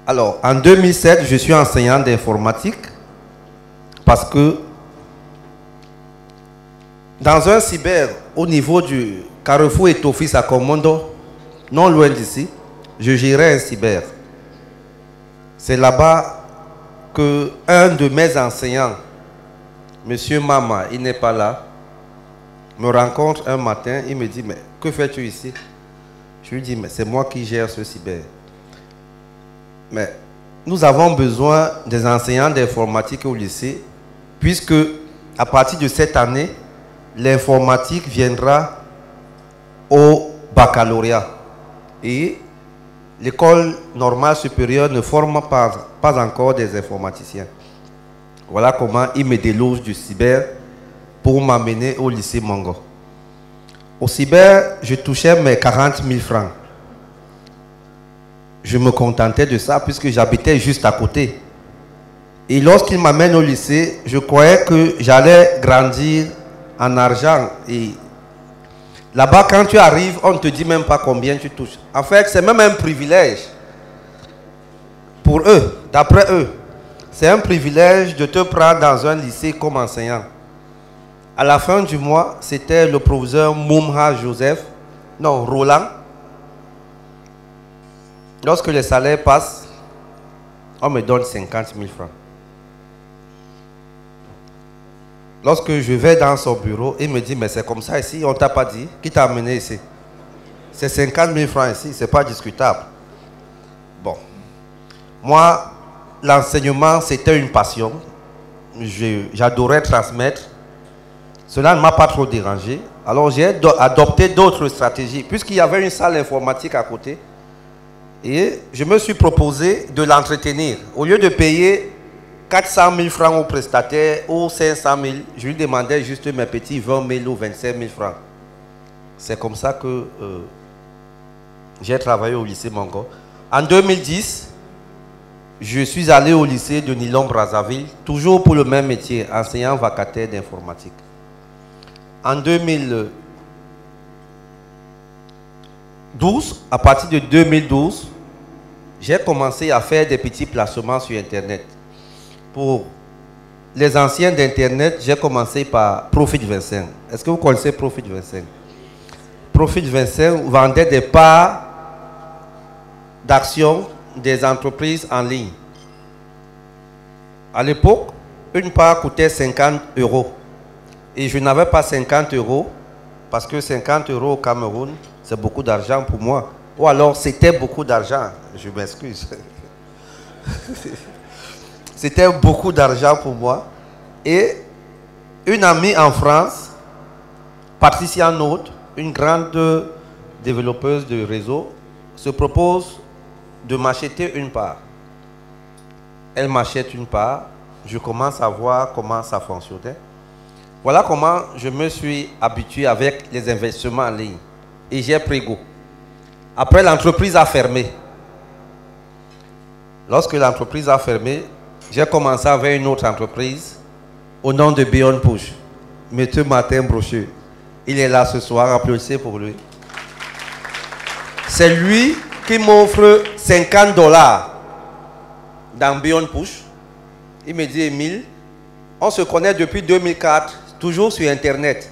Alors, en 2007, je suis enseignant d'informatique parce que dans un cyber au niveau du Carrefour et Office à Comondo, non loin d'ici, je gérais un cyber. C'est là-bas que un de mes enseignants, Monsieur Mama, il n'est pas là, me rencontre un matin, il me dit, mais que fais-tu ici? Je lui dis, mais c'est moi qui gère ce cyber. Mais nous avons besoin des enseignants d'informatique au lycée, puisque à partir de cette année, l'informatique viendra au baccalauréat. Et l'école normale supérieure ne forme pas encore des informaticiens. Voilà comment il me déloge du cyber pour m'amener au lycée Mongo. Au cyber, je touchais mes 40 000 francs. Je me contentais de ça puisque j'habitais juste à côté. Et lorsqu'il m'amène au lycée, je croyais que j'allais grandir en argent. Et là-bas, quand tu arrives, on ne te dit même pas combien tu touches. En fait, c'est même un privilège. Pour eux, d'après eux, c'est un privilège de te prendre dans un lycée comme enseignant. À la fin du mois, c'était le professeur Moumha Joseph, non, Roland. Lorsque les salaires passent, on me donne 50 000 francs. Lorsque je vais dans son bureau, il me dit, mais c'est comme ça ici, on ne t'a pas dit, qui t'a amené ici? C'est 50 000 francs ici, ce n'est pas discutable. Bon. Moi, l'enseignement, c'était une passion. J'adorais transmettre. Cela ne m'a pas trop dérangé. Alors j'ai adopté d'autres stratégies, puisqu'il y avait une salle informatique à côté. Et je me suis proposé de l'entretenir. Au lieu de payer 400 000 francs au prestataire ou 500 000, je lui demandais juste mes petits 20 000 ou 25 000 francs. C'est comme ça que j'ai travaillé au lycée Mongo. En 2010, je suis allé au lycée de Nilon-Brazzaville, toujours pour le même métier, enseignant vacataire d'informatique. En 2012, à partir de 2012, j'ai commencé à faire des petits placements sur Internet. Pour les anciens d'Internet, j'ai commencé par Profit 25. Est-ce que vous connaissez Profit 25? Profit 25 vendait des parts d'actions des entreprises en ligne. À l'époque, une part coûtait 50 €. Et je n'avais pas 50 € parce que 50 € au Cameroun, c'est beaucoup d'argent pour moi. Ou alors, c'était beaucoup d'argent. Je m'excuse. C'était beaucoup d'argent pour moi. Et une amie en France, Patricia Naud, une grande développeuse de réseau, se propose de m'acheter une part. Elle m'achète une part. Je commence à voir comment ça fonctionnait. Voilà comment je me suis habitué avec les investissements en ligne. Et j'ai pris goût. Après, l'entreprise a fermé. Lorsque l'entreprise a fermé, j'ai commencé avec une autre entreprise au nom de Beyond Push. M. Martin Brochu. Il est là ce soir, applaudissez pour lui. C'est lui qui m'offre 50 $ dans Beyond Push. Il me dit, Émile, on se connaît depuis 2004, toujours sur Internet.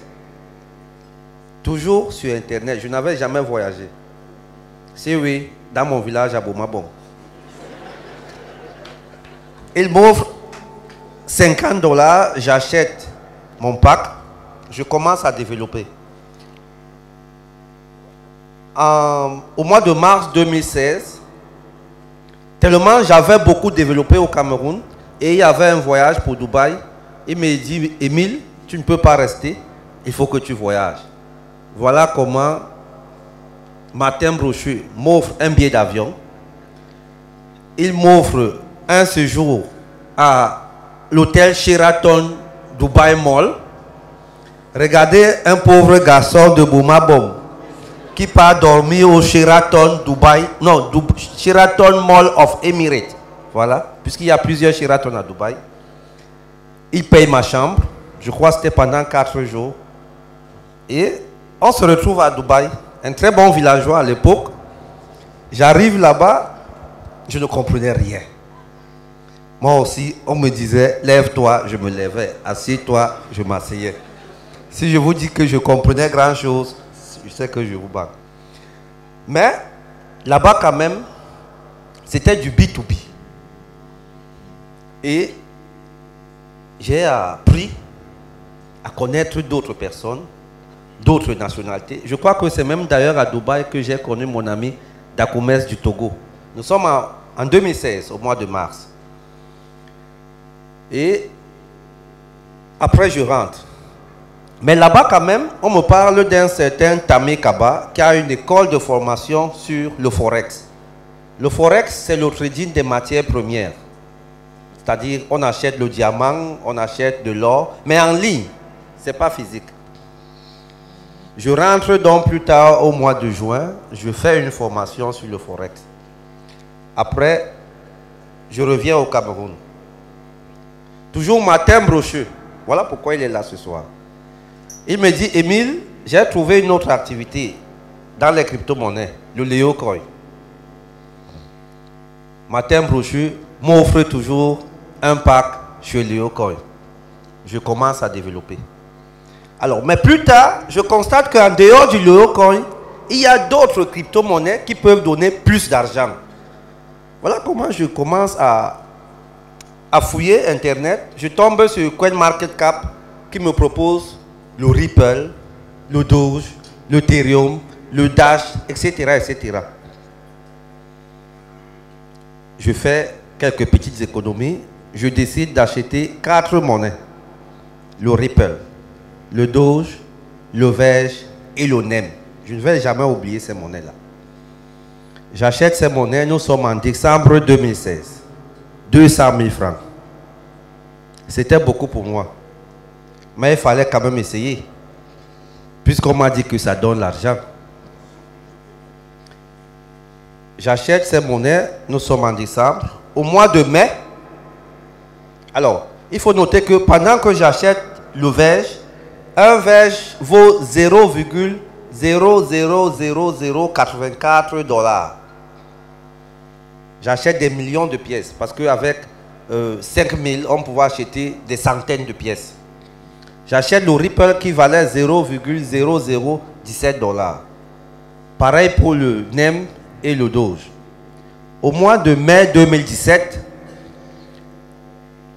Toujours sur Internet. Je n'avais jamais voyagé. Si oui, dans mon village à Boumabon. Il m'offre 50 $, j'achète mon pack, je commence à développer. Au mois de mars 2016, tellement j'avais beaucoup développé au Cameroun et il y avait un voyage pour Dubaï, il me dit, Émile, tu ne peux pas rester, il faut que tu voyages. Voilà comment Martin Brochu m'offre un billet d'avion. Il m'offre un séjour à l'hôtel Sheraton Dubai Mall. Regardez un pauvre garçon de Boumabom qui part dormir au Sheraton Dubai, non, Sheraton Mall of Emirates. Voilà, puisqu'il y a plusieurs Sheraton à Dubaï. Il paye ma chambre, je crois que c'était pendant 4 jours. Et on se retrouve à Dubaï, un très bon villageois à l'époque. J'arrive là-bas, je ne comprenais rien. Moi aussi, on me disait, lève-toi, je me levais. Assieds-toi, je m'asseyais. Si je vous dis que je comprenais grand-chose, je sais que je vous bats. Mais là-bas, quand même, c'était du B2B. Et j'ai appris à connaître d'autres personnes, d'autres nationalités. Je crois que c'est même d'ailleurs à Dubaï que j'ai connu mon ami Dakoumès du Togo. Nous sommes en 2016, au mois de mars. Et après, je rentre. Mais là-bas, quand même, on me parle d'un certain Tamé Kaba qui a une école de formation sur le Forex. Le Forex, c'est le trading des matières premières. C'est-à-dire, on achète le diamant, on achète de l'or, mais en ligne, ce n'est pas physique. Je rentre donc plus tard au mois de juin, je fais une formation sur le Forex. Après, je reviens au Cameroun. Toujours Martin Brocheux. Voilà pourquoi il est là ce soir. Il me dit, Émile, j'ai trouvé une autre activité dans les crypto-monnaies, le Léo Coin. Martin Brocheux m'offre toujours un pack chez Léo Coin. Je commence à développer. Alors, mais plus tard, je constate qu'en dehors du Léo Coin, il y a d'autres crypto-monnaies qui peuvent donner plus d'argent. Voilà comment je commence à fouiller Internet. Je tombe sur CoinMarketCap qui me propose le Ripple, le Doge, le Ethereum, le Dash, etc., etc. Je fais quelques petites économies. Je décide d'acheter 4 monnaies. Le Ripple, le Doge, le Verge et le NEM. Je ne vais jamais oublier ces monnaies-là. J'achète ces monnaies, nous sommes en décembre 2016. 200 000 francs. C'était beaucoup pour moi. Mais il fallait quand même essayer. Puisqu'on m'a dit que ça donne l'argent. J'achète ces monnaies, nous sommes en décembre. Au mois de mai, alors, il faut noter que pendant que j'achète le Verge, un Verge vaut 0,00084 $. J'achète des millions de pièces parce qu'avec 5 000, on pouvait acheter des centaines de pièces. J'achète le Ripple qui valait 0,0017 $. Pareil pour le NEM et le Doge. Au mois de mai 2017,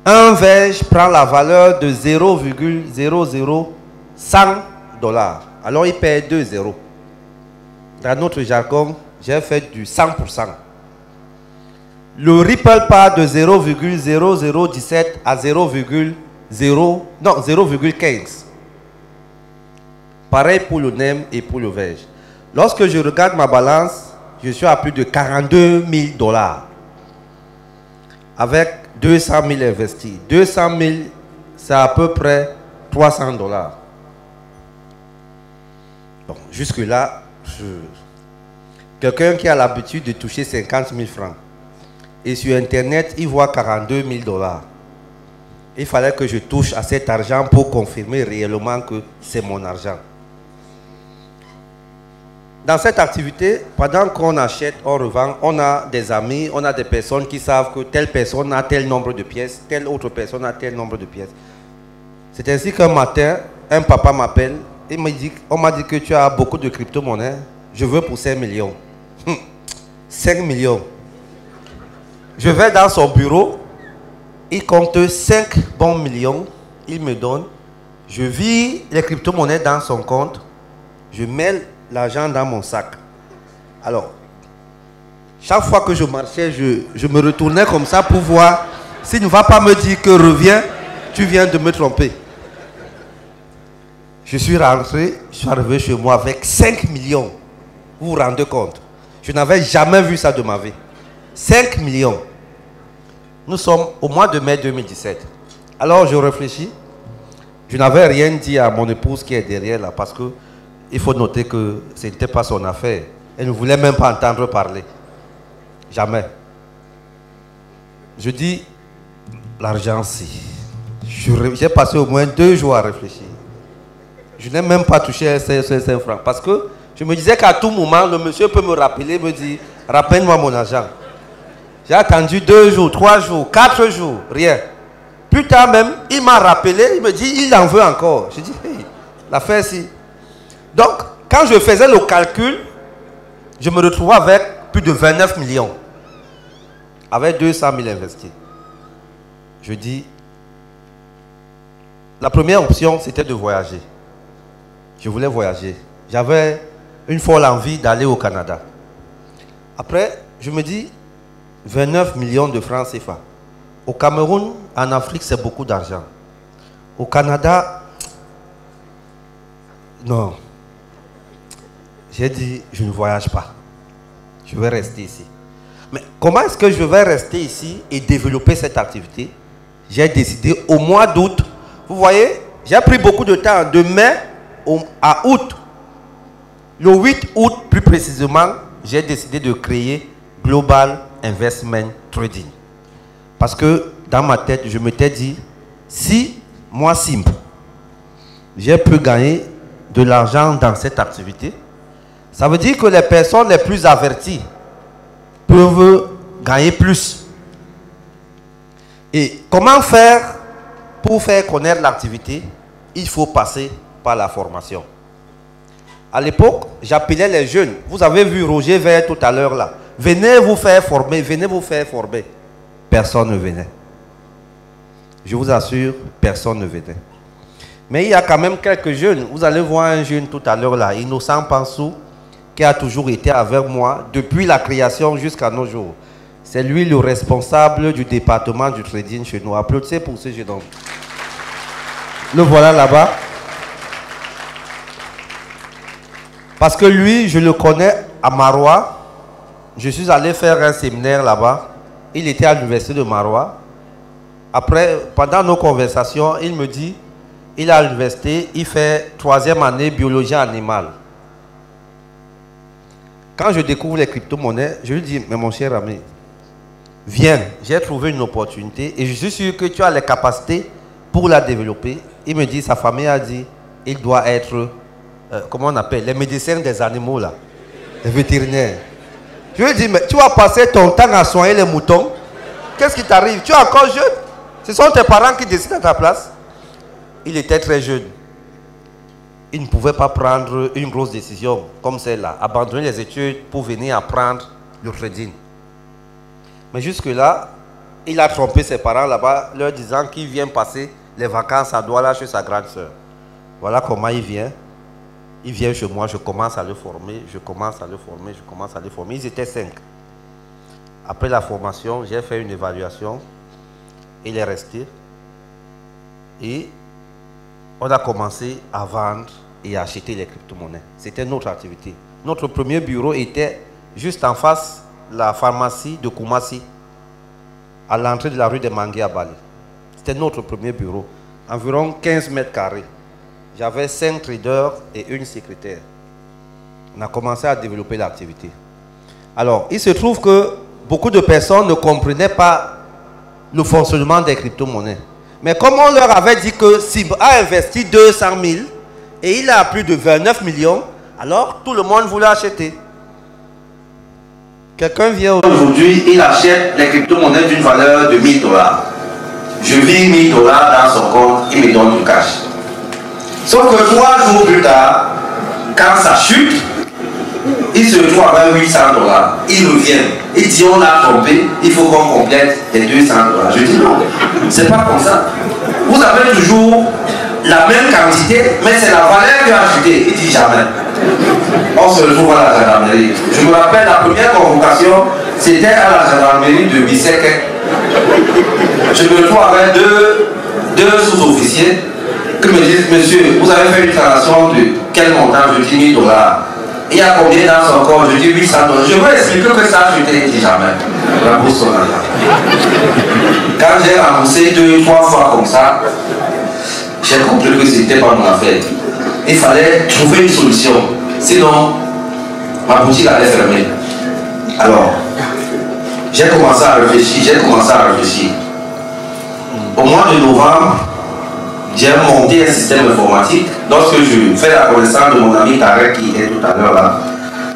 un Verge prend la valeur de 0,00100 $. Alors il perd 2 zéros. Dans notre jargon, j'ai fait du 100%. Le Ripple part de 0,0017 à 0,15. Pareil pour le NEM et pour le Verge. Lorsque je regarde ma balance, je suis à plus de 42 000 $. Avec 200 000 investis. 200 000, c'est à peu près 300 $. Bon, jusque-là, quelqu'un qui a l'habitude de toucher 50 000 francs. Et sur Internet, il voit 42 000 $. Il fallait que je touche à cet argent pour confirmer réellement que c'est mon argent. Dans cette activité, pendant qu'on achète, on revend, on a des amis, on a des personnes qui savent que telle personne a tel nombre de pièces, telle autre personne a tel nombre de pièces. C'est ainsi qu'un matin, un papa m'appelle et me dit, on m'a dit que tu as beaucoup de crypto-monnaies, je veux pour 5 millions. 5 millions. Je vais dans son bureau, il compte 5 bons millions, il me donne, je vis les crypto-monnaies dans son compte, je mets l'argent dans mon sac. Alors, chaque fois que je marchais, je me retournais comme ça pour voir s'il ne va pas me dire que reviens, tu viens de me tromper. Je suis rentré, je suis arrivé chez moi avec 5 millions. Vous vous rendez compte? Je n'avais jamais vu ça de ma vie. 5 millions. Nous sommes au mois de mai 2017. Alors je réfléchis. Je n'avais rien dit à mon épouse qui est derrière là parce que il faut noter que ce n'était pas son affaire. Elle ne voulait même pas entendre parler. Jamais. Je dis, l'argent si. J'ai passé au moins 2 jours à réfléchir. Je n'ai même pas touché ces 5 francs parce que je me disais qu'à tout moment, le monsieur peut me rappeler, me dire, rappelle-moi mon argent. J'ai attendu 2 jours, 3 jours, 4 jours, rien. Plus tard même, il m'a rappelé, il me dit, il en veut encore. Je dis, hey, l'affaire si. Donc, quand je faisais le calcul, je me retrouvais avec plus de 29 millions. Avec 200 000 investis. Je dis, la première option, c'était de voyager. Je voulais voyager. J'avais une folle envie d'aller au Canada. Après, je me dis, 29 millions de francs CFA. Au Cameroun, en Afrique, c'est beaucoup d'argent. Au Canada, non. J'ai dit, je ne voyage pas. Je vais rester ici. Mais comment est-ce que je vais rester ici et développer cette activité? J'ai décidé au mois d'août. Vous voyez, j'ai pris beaucoup de temps. De mai à août. Le 8 août, plus précisément, j'ai décidé de créer Global Investment Trading. Parce que dans ma tête, je m'étais dit, si moi, simple, j'ai pu gagner de l'argent dans cette activité, ça veut dire que les personnes les plus averties peuvent gagner plus. Et comment faire pour faire connaître l'activité? Il faut passer par la formation. À l'époque, j'appelais les jeunes. Vous avez vu Roger Vert tout à l'heure là. Venez vous faire former, venez vous faire former. Personne ne venait. Je vous assure, personne ne venait. Mais il y a quand même quelques jeunes. Vous allez voir un jeune tout à l'heure là, Innocent Pansou, qui a toujours été avec moi depuis la création jusqu'à nos jours. C'est lui le responsable du département du trading chez nous. Applaudissez pour ce jeune homme. Le voilà là-bas. Parce que lui, je le connais à Marois. Je suis allé faire un séminaire là-bas. Il était à l'université de Marois. Après, pendant nos conversations, il me dit, il est à l'université, il fait 3e année biologie animale. Quand je découvre les crypto-monnaies, je lui dis, mais mon cher ami, viens, j'ai trouvé une opportunité et je suis sûr que tu as les capacités pour la développer. Il me dit, sa famille a dit, il doit être, comment on appelle, les médecins des animaux là, les vétérinaires. Je lui dis, mais tu vas passer ton temps à soigner les moutons. Qu'est-ce qui t'arrive? Tu es encore jeune. Ce sont tes parents qui décident à ta place. Il était très jeune. Il ne pouvait pas prendre une grosse décision comme celle-là. Abandonner les études pour venir apprendre le trading. Mais jusque-là, il a trompé ses parents là-bas, leur disant qu'il vient passer les vacances à Douala chez sa grande sœur. Voilà comment il vient. Il vient chez moi, je commence à le former, je commence à le former, je commence à le former. Ils étaient 5. Après la formation, j'ai fait une évaluation. Il est resté. Et on a commencé à vendre et à acheter les crypto-monnaies. C'était notre activité. Notre premier bureau était juste en face de la pharmacie de Koumassi, à l'entrée de la rue des Mangués à Bali. C'était notre premier bureau. Environ 15 mètres carrés. J'avais 5 traders et une secrétaire. On a commencé à développer l'activité. Alors, il se trouve que beaucoup de personnes ne comprenaient pas le fonctionnement des crypto-monnaies. Mais comme on leur avait dit que SIB a investi 200 000 et il a plus de 29 millions, alors tout le monde voulait acheter. Quelqu'un vient aujourd'hui, il achète les crypto-monnaies d'une valeur de 1000 $. Je vis 1000 $ dans son compte, il me donne du cash. Sauf que 3 jours plus tard, quand ça chute, il se retrouve avec 800 $. Il revient. Il dit on a trompé, il faut qu'on complète les 200 $. Je dis non, c'est pas comme ça. Vous avez toujours la même quantité, mais c'est la valeur qui a acheté. Il dit jamais. On se retrouve à la gendarmerie. Je me rappelle la première convocation, c'était à la gendarmerie de Bissek. Je me retrouve avec deux sous-officiers qui me disent, monsieur, vous avez fait une transaction de quel montant? Je dis 1000 $. Il y a combien dans son corps? Je dis 800 $. Je veux expliquer que ça, je t'ai dit jamais. La bourse son argent. Quand j'ai remboursé 2 ou 3 fois comme ça, j'ai compris que ce n'était pas mon affaire. Il fallait trouver une solution. Sinon, ma boutique allait fermer. Alors, j'ai commencé à réfléchir, Au mois de novembre, j'ai monté un système informatique. Lorsque je fais la connaissance de mon ami Tarek qui est tout à l'heure là,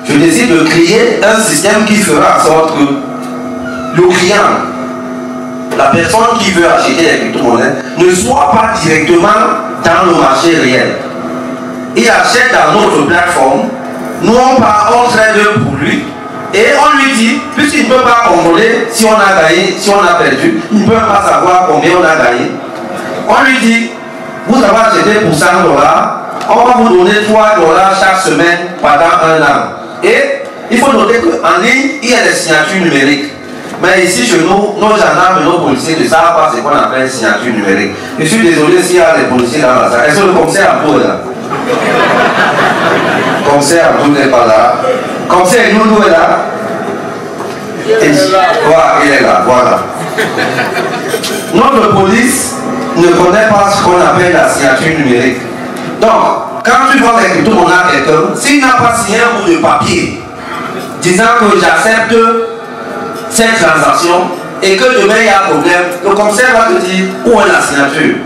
je décide de créer un système qui fera en sorte que le client, la personne qui veut acheter les crypto-monnaies, ne soit pas directement dans le marché réel. Il achète dans notre plateforme, nous on trade pour lui, et on lui dit, puisqu'il ne peut pas contrôler si on a gagné, si on a perdu, il ne peut pas savoir combien on a gagné. On lui dit, vous avez acheté pour $100, on va vous donner $3 chaque semaine pendant 1 an. Et il faut noter qu'en ligne, il y a des signatures numériques. Mais ici, chez nous, nos gendarmes et nos policiers ne savent pas ce qu'on appelle signature numérique. Je suis désolé s'il y a des policiers dans la salle. Est-ce que le commissaire Abdou est là? Le commissaire Abdou n'est pas là. Le commissaire Noudou est là. Voilà, il est là, voilà. Notre police ne connaît pas ce qu'on appelle la signature numérique. Donc, quand tu vois les crypto-monnaies à quelqu'un, s'il n'a pas signé un bout de papier disant que j'accepte cette transaction et que demain il y a un problème, le commissaire va te dire où est la signature.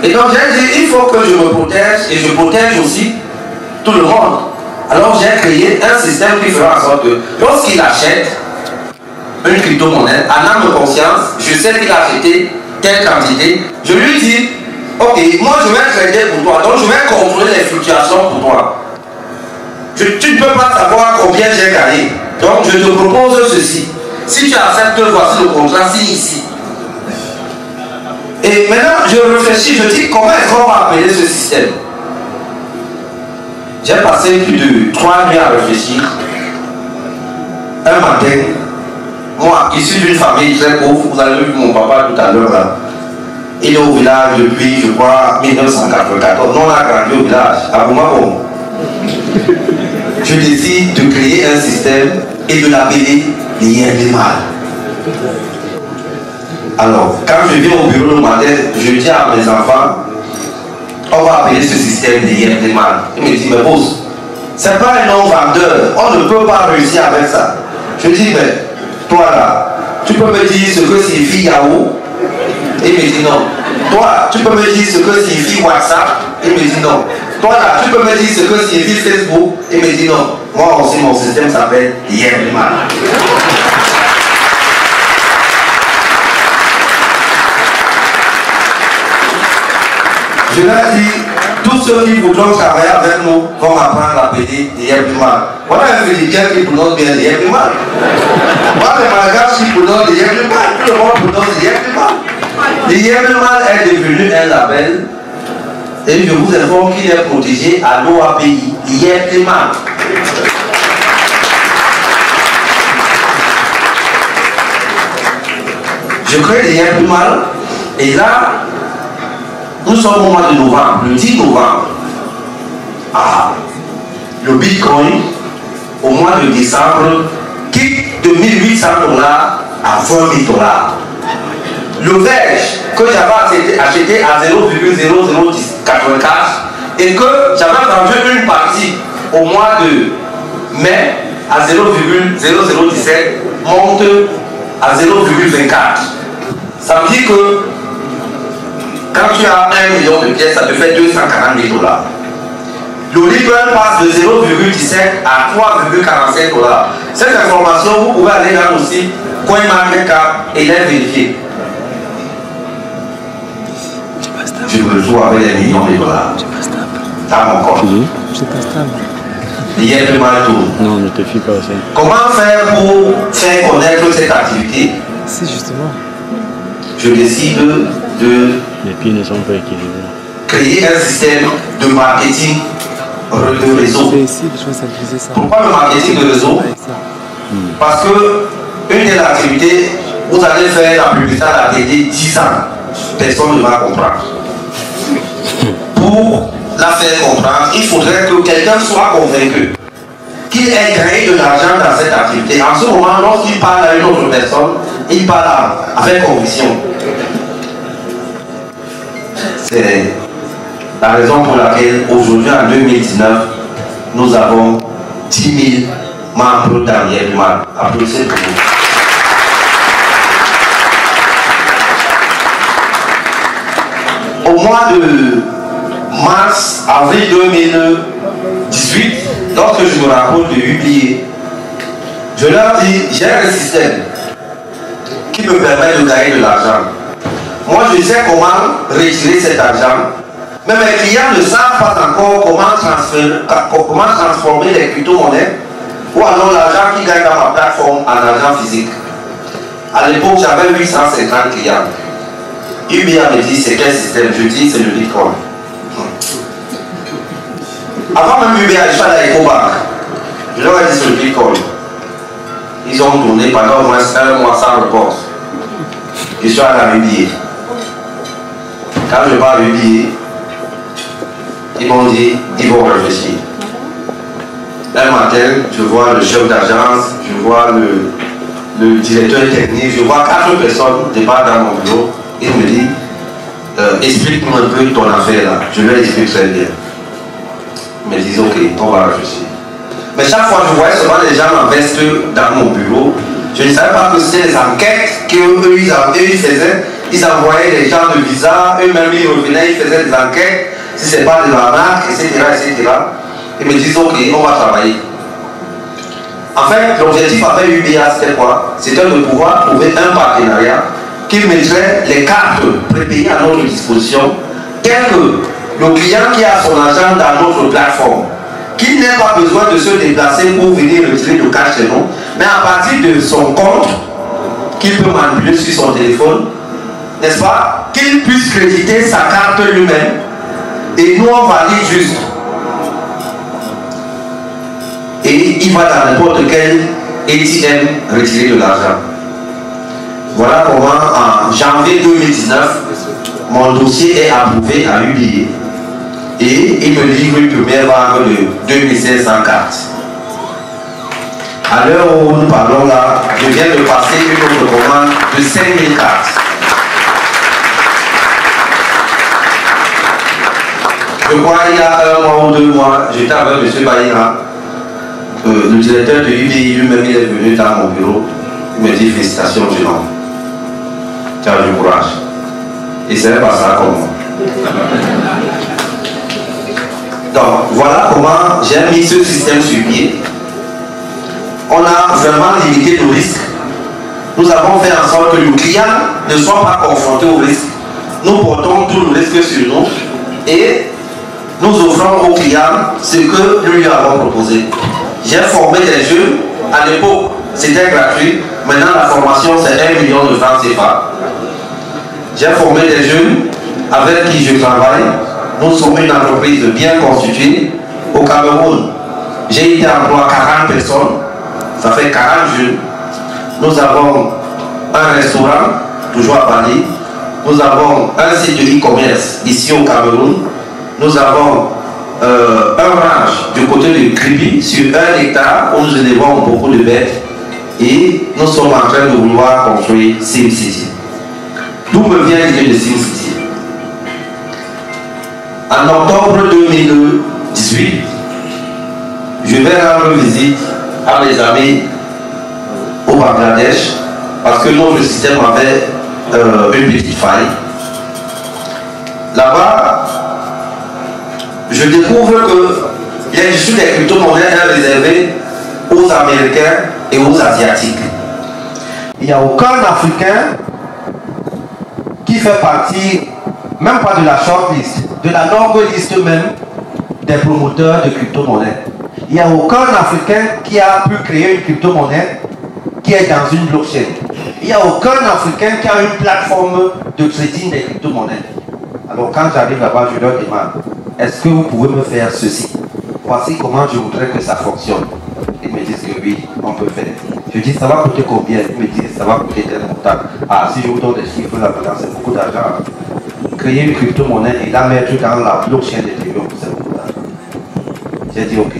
Et donc j'ai dit il faut que je me protège et je protège aussi tout le monde. Alors j'ai créé un système qui fera en sorte que lorsqu'il achète une crypto-monnaie, en âme de conscience, je sais qu'il a acheté telle quantité, je lui dis ok, moi je vais trader pour toi, donc je vais contrôler les fluctuations pour toi. Tu ne peux pas savoir combien j'ai gagné. Donc je te propose ceci. Si tu acceptes, voici le contrat, signe ici. Et maintenant, je réfléchis, je dis comment est-ce qu'on va appeler ce système? J'ai passé plus de 3 nuits à réfléchir. Un matin, moi, issu d'une famille très pauvre, vous avez vu mon papa tout à l'heure là. Il est au village depuis, je crois, 1994. Nous, on a grandi au village, à Boumabon. Je décide de créer un système et de l'appeler l'IRDMAL. Alors, quand je viens au bureau le matin, je dis à mes enfants, on va appeler ce système l'IRDMAL. Ils me disent, mais boss, c'est pas un nom vendeur, on ne peut pas réussir avec ça. Je dis, mais toi là, tu peux me dire ce que signifie Yahoo? Il me dit non. Toi, tu peux me dire ce que signifie WhatsApp? Il me dit non. Toi là, tu peux me dire ce que signifie Facebook? Il me dit non. Moi aussi, mon système s'appelle l'IRDMAL. Je leur dis, tous ceux qui voudront travailler avec nous vont apprendre à appeler l'IRDMAL. Voilà un Philippien qui prononce bien l'IRDMAL. Voilà les Malgaches qui prononcent l'IRDMAL. Tout le monde prononce l'IRDMAL. L'IRDMAL est devenu un label et je vous informe qu'il est protégé à l'OAPI, l'IRDMAL. Je crée l'IRDMAL et là, nous sommes au mois de novembre, le 10 novembre. Ah, le Bitcoin, au mois de décembre, quitte de $1 800 à $20 000. Le Verge que j'avais acheté à 0,0084 et que j'avais vendu une partie au mois de mai à 0,0017 monte à 0,24. Ça veut dire que quand tu as 1 million de pièces, ça te fait $240 000. Le Bitcoin passe de 0,17 à $3,45. Cette information, vous pouvez aller dans le site CoinMarketCap et les vérifier. Je me retrouve avec des millions de dollars dans mon compte. C'est pas stable. L'IRDMAL tourne. Non, ne te fie pas aussi. Comment faire pour faire connaître cette activité? Si, justement. Je décide de Les pieds ne sont pas équilibrés. créer un système de marketing de réseau. Pourquoi le marketing de réseau? Parce que une des activités, vous allez faire la publicité à la télé 10 ans, personne ne va comprendre. Pour la faire comprendre, il faudrait que quelqu'un soit convaincu qu'il ait gagné de l'argent dans cette activité. En ce moment, lorsqu'il parle à une autre personne, il parle avec conviction. C'est la raison pour laquelle aujourd'hui, en 2019, nous avons 10 000 membres dans l'IRDMAL. Applaudissez pour vous. Au mois de mars, avril 2018, lorsque je me rapproche de UPA, je leur dis, j'ai un système. qui me permet de gagner de l'argent. Moi, je sais comment retirer cet argent, mais mes clients ne savent pas encore comment transformer les crypto-monnaies ou alors l'argent qui gagne dans ma plateforme en argent physique. À l'époque, j'avais 850 clients. UBA me dit, c'est quel système? Je dis, c'est le Bitcoin. Avant même UBA, je suis allé à EcoBank. Je leur ai dit, c'est le Bitcoin. Ils ont tourné pendant au moins 1 mois sans réponse. Je suis allé à UBA. Quand je parle à UBA, ils m'ont dit, ils vont réfléchir. Un matin, je vois le chef d'agence, je vois le directeur technique, je vois 4 personnes débarquent dans mon bureau. Il me dit, explique-moi un peu ton affaire là. Je lui explique très bien. Ils me disent, ok, on va réfléchir. Mais chaque fois, je voyais seulement les gens en veste dans mon bureau. Je ne savais pas que c'était des enquêtes qu'eux ils faisaient. Ils envoyaient les gens de visa, eux-mêmes ils revenaient, ils faisaient des enquêtes. Si ce n'est pas de l'arnaque, etc., etc. Ils me disent, ok, on va travailler. En fait, l'objectif avec UBA, c'était quoi? C'était de pouvoir trouver un partenariat qui mettrait les cartes prépayées à notre disposition, tel que le client qui a son argent dans notre plateforme, qui n'a pas besoin de se déplacer pour venir retirer le cash chez nous, mais à partir de son compte, qu'il peut manipuler sur son téléphone, n'est-ce pas? Qu'il puisse créditer sa carte lui-même, et nous on valide juste. Et il va dans n'importe quel ATM retirer de l'argent. Voilà comment en janvier 2019, mon dossier est approuvé à UBA. Et il me livre une première vague de 2500 cartes. À l'heure où nous parlons là, je viens de passer une autre commande de 5000 cartes. Je crois qu'il y a 1 mois ou 2 mois, j'étais avec M. Baïra, le directeur de UBI, lui-même il est venu dans mon bureau, il me dit félicitations, jeune homme. Tu as du courage. Et ce n'est pas ça comme moi. Donc voilà comment j'ai mis ce système sur pied. On a vraiment limité le risque. Nous avons fait en sorte que le client ne soit pas confronté au risque. Nous portons tout le risque sur nous et nous offrons au client ce que nous lui avons proposé. J'ai formé des jeunes, à l'époque c'était gratuit, maintenant la formation c'est 1 million de francs CFA. J'ai formé des jeunes avec qui je travaille. Nous sommes une entreprise bien constituée. Au Cameroun, j'ai été employé 40 personnes, ça fait 40 jeunes. Nous avons un restaurant, toujours à Paris. Nous avons un site de e-commerce ici au Cameroun. Nous avons un ranch du côté de Kribi sur 1 hectare où nous élevons beaucoup de bêtes. Et nous sommes en train de vouloir construire SimCity. D'où me vient l'idée de SimCity? En octobre 2018, je vais rendre visite à mes amis au Bangladesh parce que notre système avait une petite faille. Là-bas, je découvre que l'industrie des crypto-monnaies est réservée aux Américains et aux Asiatiques. Il n'y a aucun Africain qui fait partie, même pas de la shortlist, de la longue liste même des promoteurs de crypto-monnaies. Il n'y a aucun Africain qui a pu créer une crypto-monnaie qui est dans une blockchain. Il n'y a aucun Africain qui a une plateforme de trading des crypto-monnaies. Alors quand j'arrive là-bas, je leur demande, est-ce que vous pouvez me faire ceci? Voici comment je voudrais que ça fonctionne. Ils me disent que oui, on peut faire. Je dis, ça va coûter combien? Ils me disent, ça va coûter tel montant. Ah, si je vous donne des chiffres là-dedans, c'est beaucoup d'argent. Créer une crypto-monnaie et la mettre dans la blockchain d'Ethereum, c'est beaucoup d'argent. J'ai dit, ok.